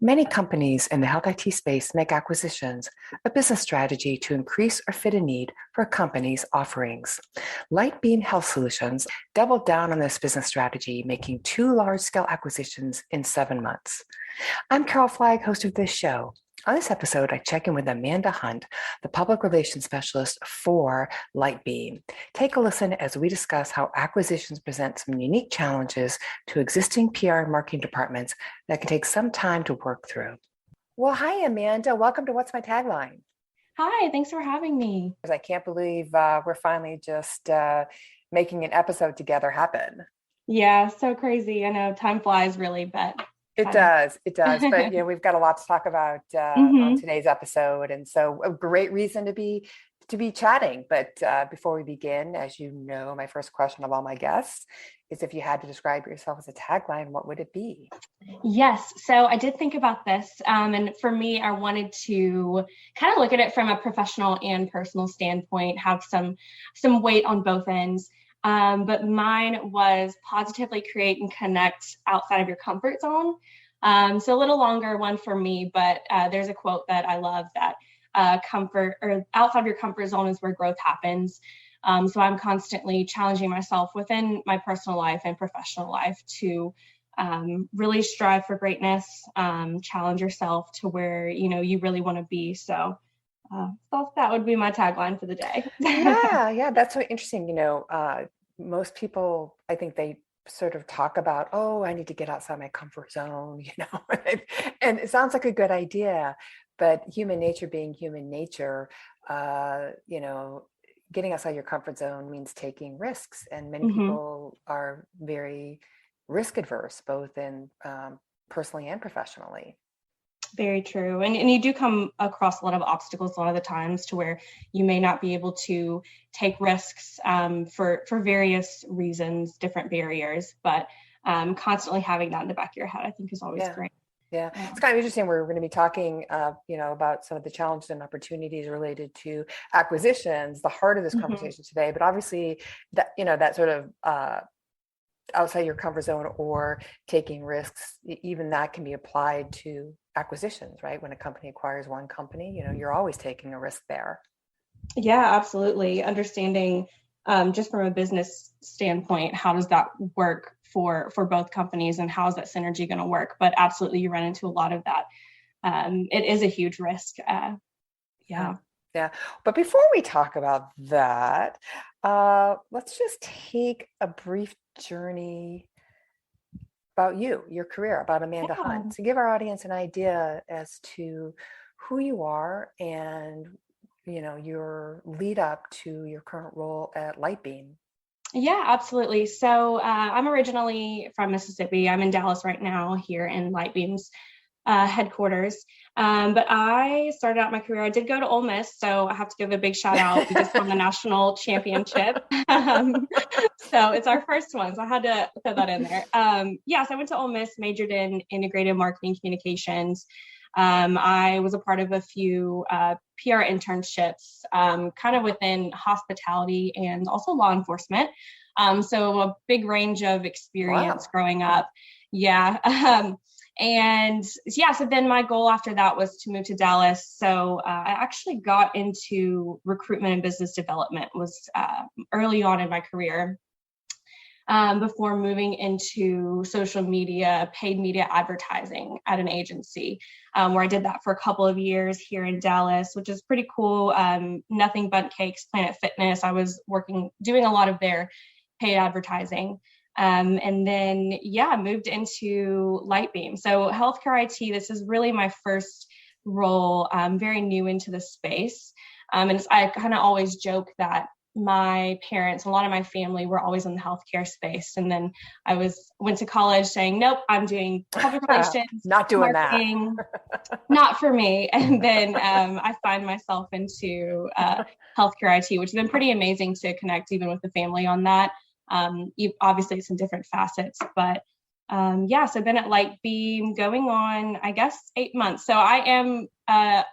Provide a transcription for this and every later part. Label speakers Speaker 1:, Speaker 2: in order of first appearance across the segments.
Speaker 1: Many companies in the health IT space make acquisitions a business strategy to increase or fit a need for a company's offerings. Lightbeam Health Solutions doubled down on this business strategy, making 2 large-scale acquisitions in 7 months. I'm Carol Flagg, host of this show. On this episode, I check in with Amanda Hunt, the public relations specialist for Lightbeam. Take a listen as we discuss how acquisitions present some unique challenges to existing PR and marketing departments that can take some time to work through. Well, hi, Amanda. Welcome to What's My Tagline?
Speaker 2: Hi, thanks for having me.
Speaker 1: I can't believe we're finally just making an episode together happen.
Speaker 2: Yeah, so crazy. I know time flies really, but
Speaker 1: It does. But we've got a lot to talk about on today's episode, and so a great reason to be chatting. But before we begin, as you know, my first question of all my guests is if you had to describe yourself as a tagline, what would it be?
Speaker 2: Yes. So I did think about this, and for me, I wanted to kind of look at it from a professional and personal standpoint, have some weight on both ends. But mine was positively create and connect outside of your comfort zone. So a little longer one for me, but there's a quote that I love that comfort or outside of your comfort zone is where growth happens. So I'm constantly challenging myself within my personal life and professional life to really strive for greatness, challenge yourself to where, you really want to be. So thought that would be my tagline for the day.
Speaker 1: Yeah, that's so interesting. Most people, I think they sort of talk about, oh, I need to get outside my comfort zone, and it sounds like a good idea, but human nature being human nature, getting outside your comfort zone means taking risks, and many people are very risk adverse, both in personally and professionally.
Speaker 2: Very true. And you do come across a lot of obstacles a lot of the times to where you may not be able to take risks for various reasons, different barriers, but constantly having that in the back of your head, I think is always great.
Speaker 1: Yeah, it's kind of interesting. We're going to be talking, about some of the challenges and opportunities related to acquisitions, the heart of this conversation today, but obviously that sort of outside your comfort zone or taking risks, even that can be applied to acquisitions, right? When a company acquires one company, you're always taking a risk there.
Speaker 2: Yeah, absolutely. Understanding just from a business standpoint, how does that work for both companies and how is that synergy going to work? But absolutely, you run into a lot of that. It is a huge risk. Yeah.
Speaker 1: But before we talk about that, let's just take a brief journey about your career, about Amanda Hunt, to give our audience an idea as to who you are and, your lead up to your current role at Lightbeam.
Speaker 2: Yeah, absolutely. So I'm originally from Mississippi. I'm in Dallas right now here in Lightbeam's headquarters. But I started out my career, I did go to Ole Miss, so I have to give a big shout out. We just won the national championship. So it's our first one, so I had to throw that in there. So I went to Ole Miss, majored in integrated marketing communications. I was a part of a few PR internships, kind of within hospitality and also law enforcement. So a big range of experience growing up. So then my goal after that was to move to Dallas. So I actually got into recruitment and business development was early on in my career before moving into social media, paid media advertising at an agency where I did that for a couple of years here in Dallas, which is pretty cool. Nothing But Cakes, Planet Fitness. I was doing a lot of their paid advertising. And then, moved into Lightbeam. So healthcare IT, this is really my first role. I'm very new into the space. And I kind of always joke that my parents, a lot of my family were always in the healthcare space. And then I went to college saying, nope, I'm doing public relations,
Speaker 1: not doing
Speaker 2: marketing, not for me. And then I find myself into healthcare IT, which has been pretty amazing to connect even with the family on that. Obviously it's in different facets, but so I've been at Lightbeam going on, I guess, 8 months. So I am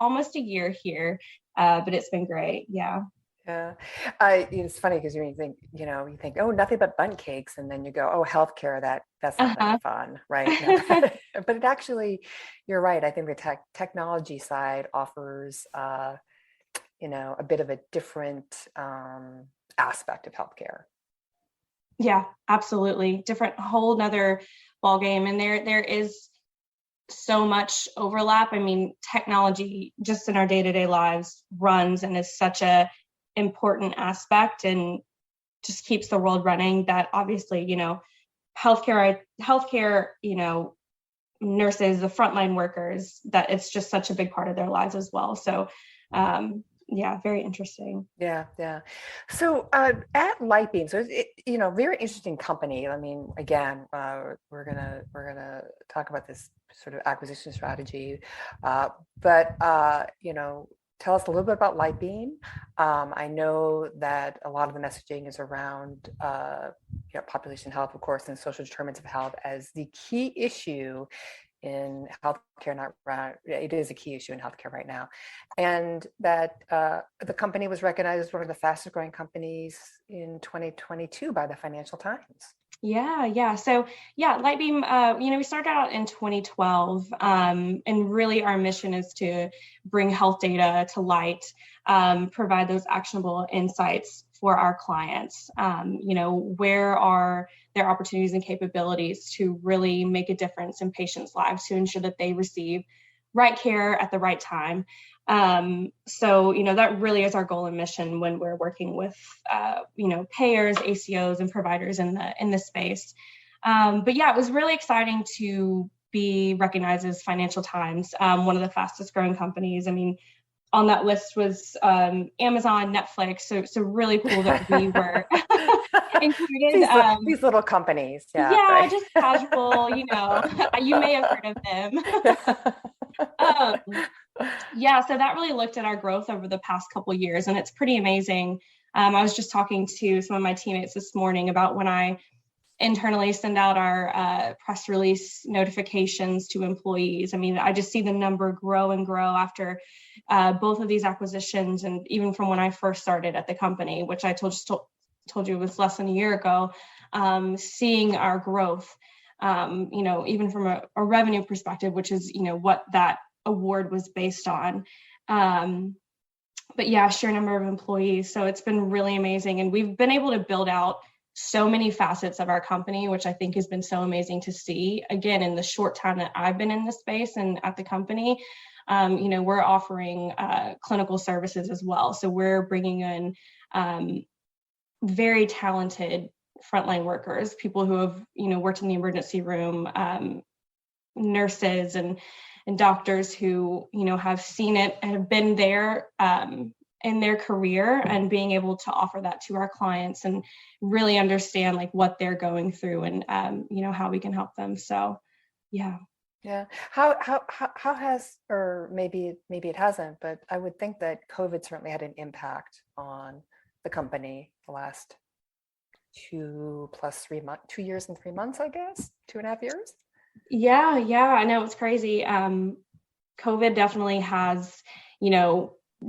Speaker 2: almost a year here, but it's been great. Yeah.
Speaker 1: Yeah. It's funny because you think, you think, oh, nothing but bun cakes. And then you go, oh, healthcare, that's not much
Speaker 2: Uh-huh.
Speaker 1: fun, right? No. But it actually, you're right. I think the technology side offers, a bit of a different aspect of healthcare.
Speaker 2: Yeah, absolutely. Different, whole nother ball game. And there is so much overlap. I mean, technology just in our day-to-day lives runs and is such a important aspect and just keeps the world running that obviously, healthcare, nurses, the frontline workers, that it's just such a big part of their lives as well. So, yeah, very interesting.
Speaker 1: Yeah, yeah. So at Lightbeam, so very interesting company. I mean, again, we're gonna talk about this sort of acquisition strategy, but tell us a little bit about Lightbeam. I know that a lot of the messaging is around population health, of course, and social determinants of health as the key issue in healthcare. Not right, it is a key issue in healthcare right now, and that the company was recognized as one of the fastest growing companies in 2022 by the Financial Times.
Speaker 2: Yeah, yeah. So, yeah, Lightbeam, we started out in 2012, and really our mission is to bring health data to light, provide those actionable insights for our clients. Where are their opportunities and capabilities to really make a difference in patients' lives to ensure that they receive right care at the right time. That really is our goal and mission when we're working with, payers, ACOs, and providers in the space. But yeah, it was really exciting to be recognized as Financial Times, one of the fastest growing companies. I mean, on that list was Amazon, Netflix. So really cool that we were included.
Speaker 1: These little companies, yeah,
Speaker 2: Yeah,
Speaker 1: right.
Speaker 2: just casual, you may have heard of them. um, yeah, so that really looked at our growth over the past couple of years, and it's pretty amazing. I was just talking to some of my teammates this morning about when I internally send out our press release notifications to employees. I mean, I just see the number grow and grow after both of these acquisitions, and even from when I first started at the company, which I told you was less than a year ago, seeing our growth, even from a revenue perspective, which is, what that award was based on. But yeah, sheer number of employees. So it's been really amazing. And we've been able to build out so many facets of our company, which I think has been so amazing to see. Again, in the short time that I've been in this space and at the company, we're offering clinical services as well. So we're bringing in very talented frontline workers, people who have, worked in the emergency room, nurses and doctors who, have seen it and have been there in their career, and being able to offer that to our clients and really understand like what they're going through and, how we can help them. So, yeah.
Speaker 1: Yeah. How has, or maybe it hasn't, but I would think that COVID certainly had an impact on the company the last 2 years and 3 months, I guess, 2.5 years.
Speaker 2: Yeah, I know it's crazy. COVID definitely has,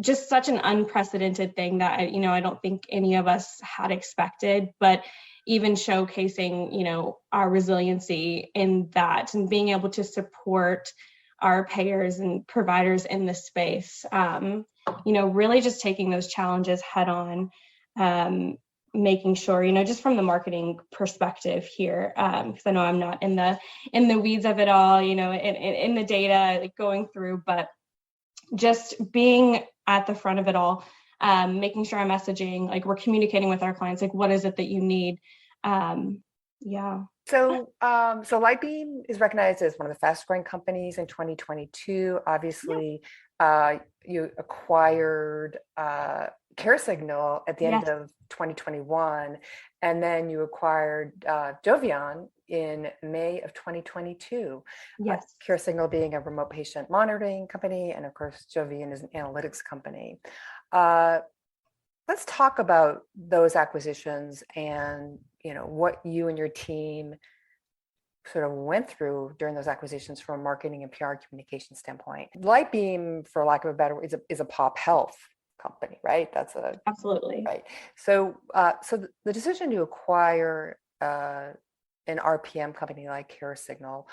Speaker 2: just such an unprecedented thing that, I don't think any of us had expected, but even showcasing, our resiliency in that and being able to support our payers and providers in this space, really just taking those challenges head on, making sure, just from the marketing perspective here, because I know I'm not in the weeds of it all, in the data, like going through, but just being at the front of it all, making sure our messaging, like we're communicating with our clients, like what is it that you need? Yeah.
Speaker 1: So Lightbeam is recognized as one of the fastest growing companies in 2022. Obviously, you acquired CareSignal at the end
Speaker 2: Yes.
Speaker 1: of 2021, and then you acquired Jovian in May of 2022.
Speaker 2: Yes.
Speaker 1: CareSignal being a remote patient monitoring company, and of course, Jovian is an analytics company. Let's talk about those acquisitions and what you and your team sort of went through during those acquisitions from a marketing and PR communication standpoint. Lightbeam, for lack of a better word, is a pop health company, right?
Speaker 2: Absolutely.
Speaker 1: Right. So, the decision to acquire an RPM company like CareSignal,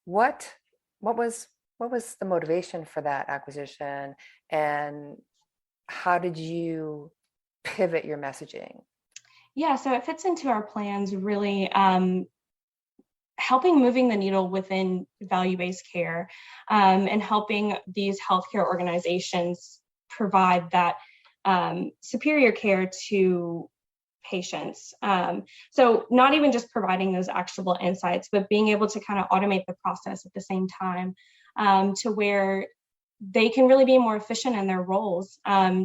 Speaker 1: what what was what was the motivation for that acquisition, and how did you pivot your messaging?
Speaker 2: Yeah, so it fits into our plans really, helping moving the needle within value-based care, and helping these healthcare organizations provide that superior care to patients. So not even just providing those actionable insights, but being able to kind of automate the process at the same time, to where they can really be more efficient in their roles,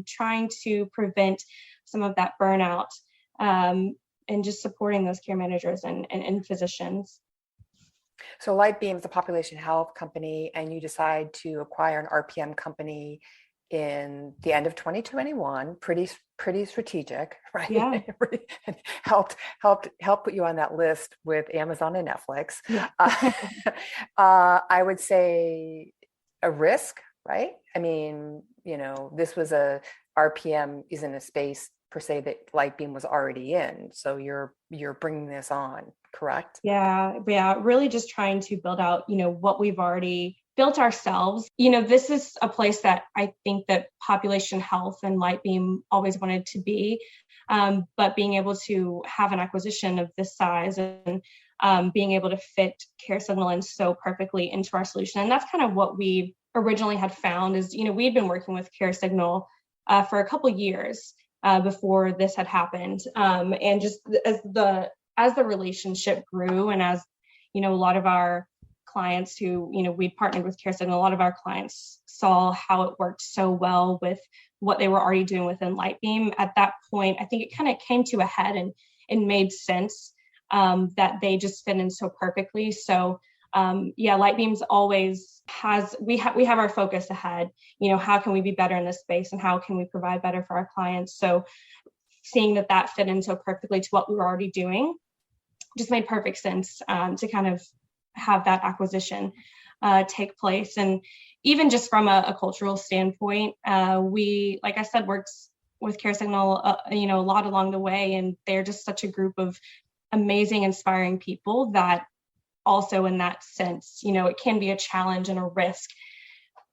Speaker 2: trying to prevent some of that burnout, and just supporting those care managers and physicians.
Speaker 1: So Lightbeam is a population health company, and you decide to acquire an RPM company in the end of 2021. Pretty strategic, right?
Speaker 2: Yeah.
Speaker 1: helped put you on that list with Amazon and Netflix.
Speaker 2: Yeah.
Speaker 1: I would say a risk, right? I mean, this was RPM isn't a space per se that Lightbeam was already in. So you're bringing this on, correct?
Speaker 2: Yeah, really just trying to build out, what we've already built ourselves. This is a place that I think that population health and Lightbeam always wanted to be, but being able to have an acquisition of this size and being able to fit CareSignal in so perfectly into our solution. And that's kind of what we originally had found is, we had been working with CareSignal for a couple years before this had happened. And just as the relationship grew, and as, a lot of our clients who, we'd partnered with CareSignal, a lot of our clients saw how it worked so well with what they were already doing within Lightbeam. At that point, I think it kind of came to a head and made sense that they just fit in so perfectly. So Lightbeam's always we have our focus ahead. How can we be better in this space, and how can we provide better for our clients? So seeing that fit in so perfectly to what we were already doing just made perfect sense to kind of have that acquisition take place. And even just from a cultural standpoint, we, like I said, worked with CareSignal, a lot along the way, and they're just such a group of amazing, inspiring people that also in that sense, it can be a challenge and a risk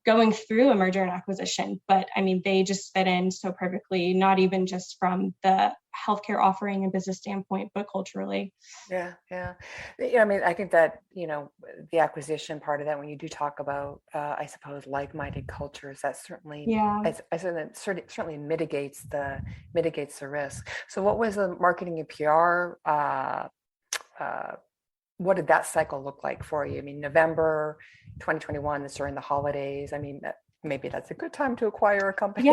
Speaker 2: going through a merger and acquisition. But I mean, they just fit in so perfectly, not even just from the healthcare offering and business standpoint, but culturally.
Speaker 1: Yeah. I mean, I think that, the acquisition part of that, when you do talk about, I suppose, like-minded cultures, that certainly, certainly mitigates the risk. So what was the marketing and PR, what did that cycle look like for you? I mean, November 2021 is during the holidays. I mean, maybe that's a good time to acquire a company.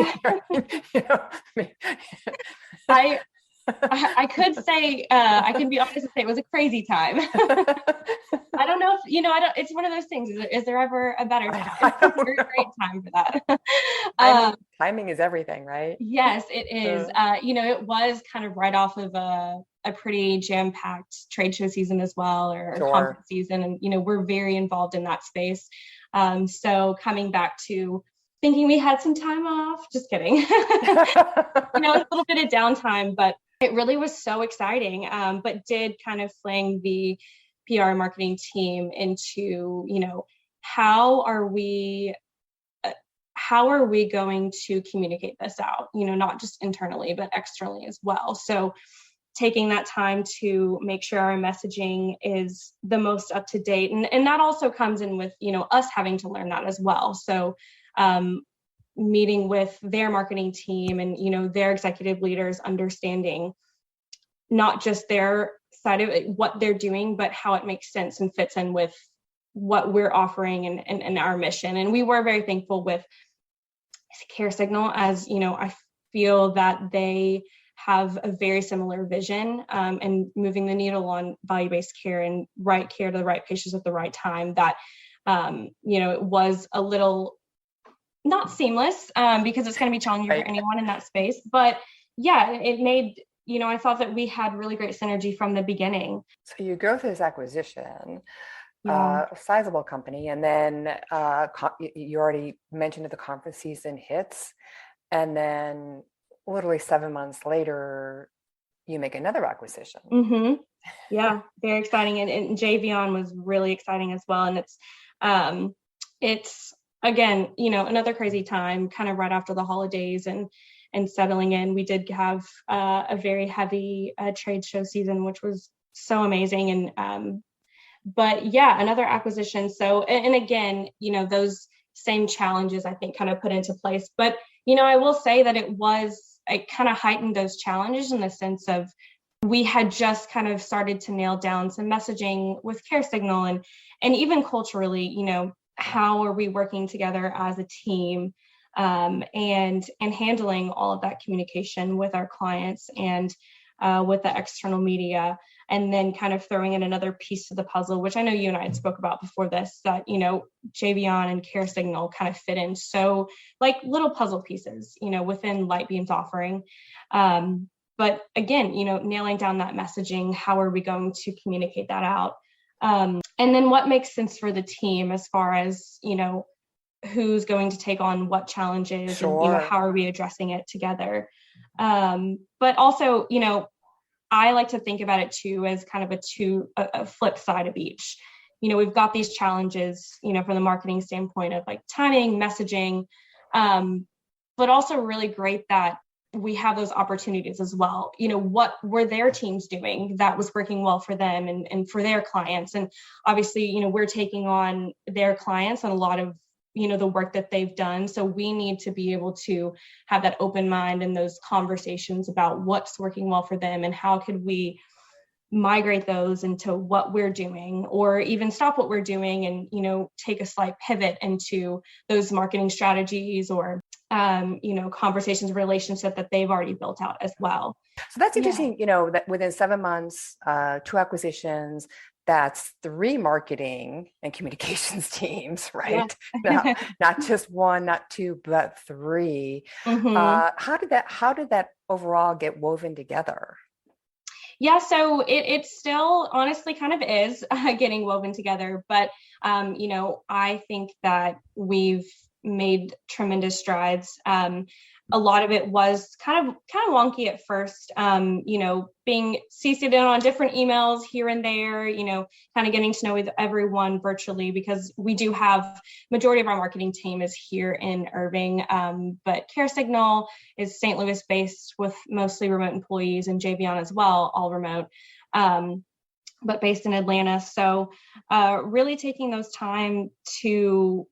Speaker 2: Yeah. I could say, I can be honest and say it was a crazy time. I don't know if, it's one of those things. Is there ever a better time? It's a great time for that.
Speaker 1: Timing is everything, right?
Speaker 2: Yes, it is. It was kind of right off of a pretty jam-packed trade show season as well, or conference season. And, we're very involved in that space. So coming back to thinking we had some time off, just kidding. A little bit of downtime, but it really was so exciting, but did kind of fling the PR and marketing team into, how are we going to communicate this out, not just internally, but externally as well. So taking that time to make sure our messaging is the most up to date. And that also comes in with, us having to learn that as well. So meeting with their marketing team and, their executive leaders, understanding not just their side of it, what they're doing, but how it makes sense and fits in with what we're offering and our mission. And we were very thankful with CareSignal, as, I feel that they have a very similar vision and moving the needle on value-based care and right care to the right patients at the right time, that, it was a little not seamless because it's going to be challenging for anyone in that space. But yeah, it made, I thought that we had really great synergy from the beginning.
Speaker 1: So you go through this acquisition, a sizable company, and then you already mentioned that the conference season hits. And then literally 7 months later, you make another acquisition.
Speaker 2: Mm-hmm. Yeah, very exciting. And Javion was really exciting as well. And it's again, another crazy time kind of right after the holidays and settling in. We did have a very heavy trade show season, which was so amazing. And but yeah, another acquisition. So, and again, those same challenges I think kind of put into place. But, I will say that it kind of heightened those challenges in the sense of we had just kind of started to nail down some messaging with CareSignal and even culturally, how are we working together as a team, and handling all of that communication with our clients and with the external media, and then kind of throwing in another piece to the puzzle, which I know you and I had spoke about before this, that, Javion and CareSignal kind of fit in so like little puzzle pieces, within Lightbeam's offering. But again, nailing down that messaging, how are we going to communicate that out? And then what makes sense for the team as far as, who's going to take on what challenges.
Speaker 1: Sure.
Speaker 2: And, how are we addressing it together? But also, I like to think about it too as kind of a flip side of each. We've got these challenges, from the marketing standpoint of like timing, messaging, but also really great that we have those opportunities as well. What were their teams doing that was working well for them and for their clients? And obviously, we're taking on their clients and a lot of, the work that they've done. So we need to be able to have that open mind and those conversations about what's working well for them and how could we migrate those into what we're doing, or even stop what we're doing and, take a slight pivot into those marketing strategies or conversations, relationship that they've already built out as well.
Speaker 1: So that's interesting, that within 7 months, 2 acquisitions, that's 3 marketing and communications teams, right?
Speaker 2: Yeah.
Speaker 1: not just 1, not 2, but 3.
Speaker 2: Mm-hmm.
Speaker 1: How did that overall get woven together?
Speaker 2: Yeah, so it still honestly kind of is getting woven together, but I think that we've made tremendous strides. A lot of it was kind of wonky at first, being CC'd in on different emails here and there, kind of getting to know with everyone virtually, because we do have majority of our marketing team is here in Irving, but CareSignal is St. Louis based with mostly remote employees, and Javion as well, all remote. But based in Atlanta. So really taking those time to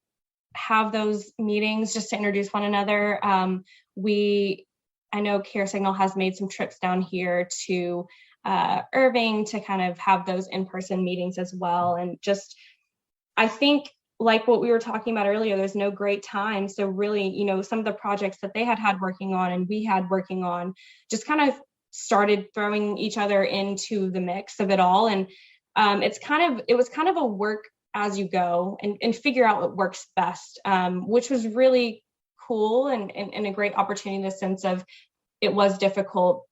Speaker 2: have those meetings just to introduce one another. I know CareSignal has made some trips down here to Irving to kind of have those in-person meetings as well. And just, I think like what we were talking about earlier, there's no great time. So really, some of the projects that they had working on and we had working on just kind of started throwing each other into the mix of it all. And it was kind of a work as you go and figure out what works best, which was really cool and a great opportunity in the sense of it was difficult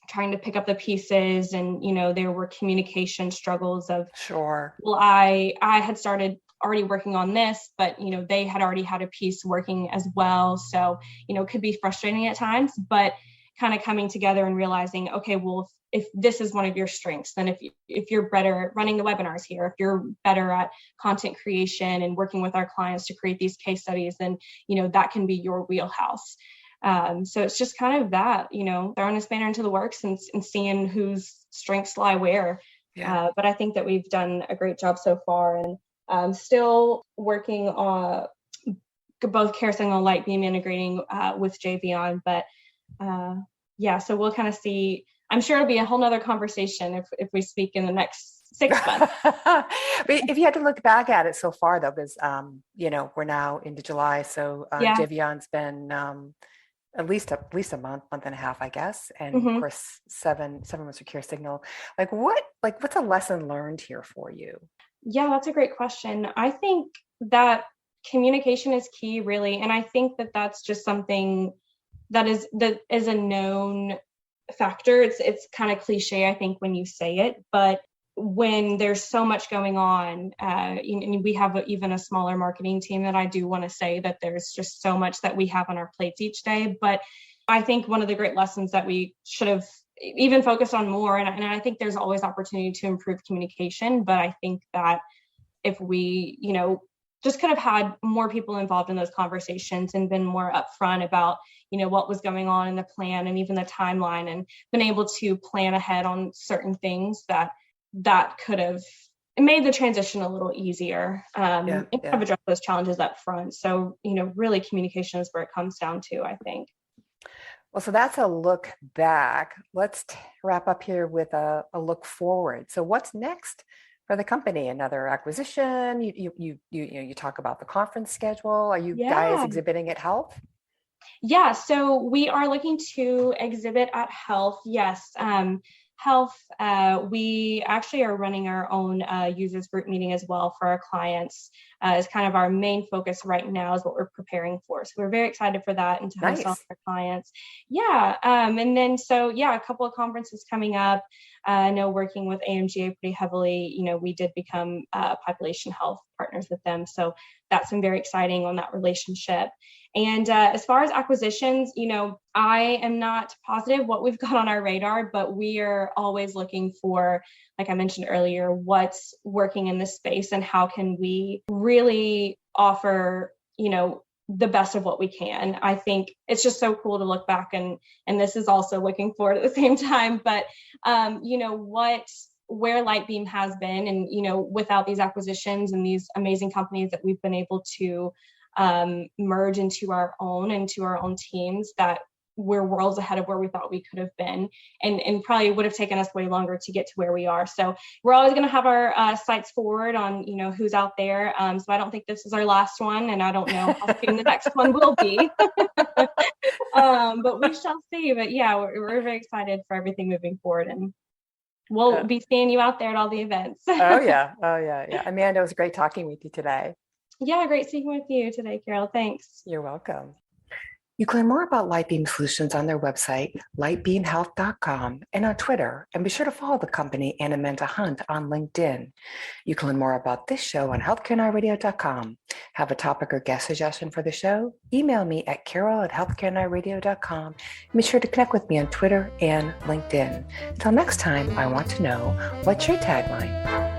Speaker 2: trying to pick up the pieces, and there were communication struggles of
Speaker 1: sure.
Speaker 2: Well, I had started already working on this, but they had already had a piece working as well, so it could be frustrating at times, but kind of coming together and realizing, okay, well, if this is one of your strengths, then if you're better at running the webinars here, if you're better at content creation and working with our clients to create these case studies, then that can be your wheelhouse. So it's just kind of that, throwing a spanner into the works and seeing whose strengths lie where. Yeah. But I think that we've done a great job so far, and still working on both CareSignal and Lightbeam integrating with Javion. But yeah, so we'll kind of see. I'm sure it'll be a whole nother conversation if we speak in the next 6 months.
Speaker 1: But if you had to look back at it so far, though, because we're now into July, so Javion's been at least a month and a half, I guess, and of course 7 months with CareSignal. What's a lesson learned here for you?
Speaker 2: Yeah, that's a great question. I think that communication is key, really, and I think that that's just something that is a known factor. It's kind of cliche, I think, when you say it, but when there's so much going on, and we have even a smaller marketing team, that I do want to say that there's just so much that we have on our plates each day. But I think one of the great lessons that we should have even focused on more, and I think there's always opportunity to improve communication, but I think that if we, just could have had more people involved in those conversations and been more upfront about, what was going on in the plan and even the timeline, and been able to plan ahead on certain things that could have made the transition a little easier, and kind of address those challenges up front. So, really communication is where it comes down to, I think.
Speaker 1: Well, so that's a look back. Let's wrap up here with a look forward. So what's next for the company? Another acquisition? You talk about the conference schedule. Are you guys exhibiting at Health?
Speaker 2: Yeah, so we are looking to exhibit at Health. Yes. Health, we actually are running our own users group meeting as well for our clients. Is kind of our main focus right now, is what we're preparing for. So we're very excited for that and to host all our clients. Yeah. And then, a couple of conferences coming up. I know working with AMGA pretty heavily, we did become population health partners with them. So that's been very exciting on that relationship. And as far as acquisitions, I am not positive what we've got on our radar, but we are always looking for, like I mentioned earlier, what's working in this space and how can we really offer, the best of what we can. I think it's just so cool to look back and this is also looking forward at the same time, but where Lightbeam has been, and, without these acquisitions and these amazing companies that we've been able to merge into our own teams, that we're worlds ahead of where we thought we could have been, and probably would have taken us way longer to get to where we are. So we're always going to have our sights forward on, who's out there. So I don't think this is our last one, and I don't know how soon the next one will be. But we shall see. But yeah, we're very excited for everything moving forward, and we'll be seeing you out there at all the events.
Speaker 1: Oh yeah. Amanda, it was great talking with you today.
Speaker 2: Yeah, great speaking with you today, Carol. Thanks.
Speaker 1: You're welcome. You can learn more about Lightbeam Solutions on their website, lightbeamhealth.com, and on Twitter. And be sure to follow the company and Amanda Hunt on LinkedIn. You can learn more about this show on healthcareNowRadio.com. Have a topic or guest suggestion for the show? Email me at carol@healthcareNowRadio.com. And be sure to connect with me on Twitter and LinkedIn. Till next time, I want to know, what's your tagline?